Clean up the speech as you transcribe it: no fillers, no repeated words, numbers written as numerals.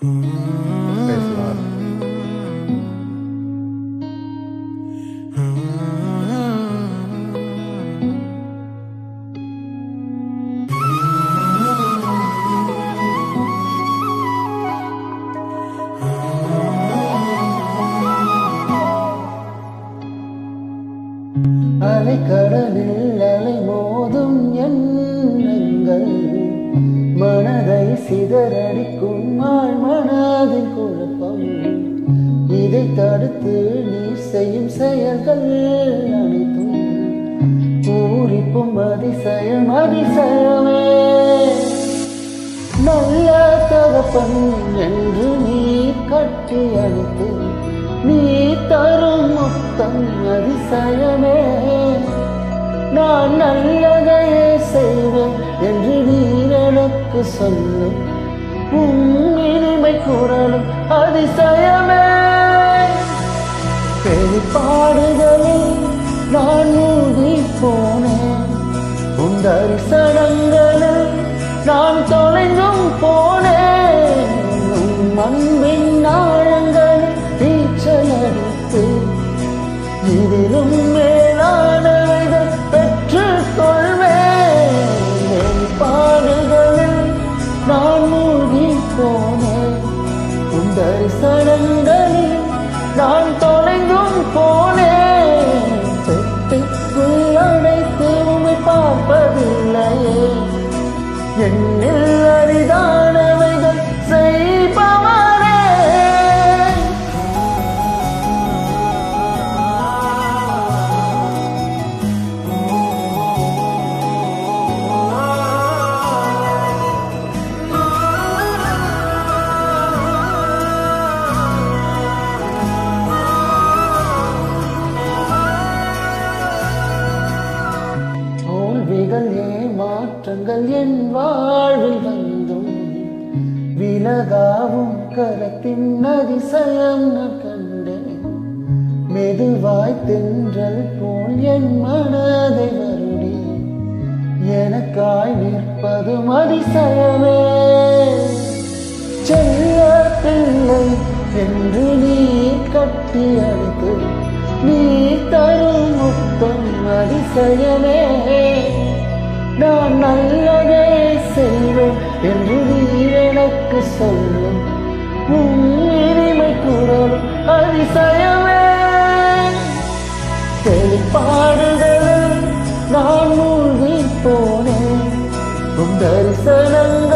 பேசலாம். அலைக்கடலில் அலை மோதும் எண்ணங்கள் மனதை சிதறடிக்கும் மனதின் குழப்பம். இதை தடுத்து நீ செய்யும் செயல்கள் அனைத்தும் பூரிப்பும் அதிசயம் அதிசயமே. நல்ல தகப்பன் என்று நீ கட்டி அழைத்து நீ தரும் மொத்தம் அதிசயமே. நான் நல்லதையே செய்வேன் என்று நீ எனக்கு சொல்லும் இனிமை குரலும் அதிசயமே. வெளிப்பாடுகளில் நான் மூழ்கி போனேன், உன் தரிசனங்களில் நான் தொலைந்தும் போனேன். உன் அன்பின் ஆழங்களில் நீச்சல் அடித்து இதிலும் மேலானதை பெற்றுக் கொள்வேன். வெளிப்பாடுகளில் நான் மூழ்கி போனேன், உன் தரிசனங்களில் நான் தொலைந்தும் போனேன். பெட்டிக்குள் அடைத்து உம்மை பார்ப்பதில்லையே, என்னில் அரிதானவைகள் செய்பவரே. தோல்விகள் ஏமாற்றங்கள் என் வாழ்வில் வந்தும் விலகாவும் கரத்தின் அதிசயம் நான் கண்டேன். மெதுவாய் தென்றல் போல் என் மனதை வருடி எனக்காய் நிற்பதும் அதிசயமே. செல்ல பிள்ளை என்று நீ கட்டி அழைத்து நீ தரும் முத்தம் அதிசயமே. நான் நல்லதே செய்வேன் என்று நீ எனக்கு சொல்லும் இனிமை குரலும் அதிசயமே. வெளிப்பாடுகளில் நான் மூழ்கி போனேன், உன் தரிசனங்கள்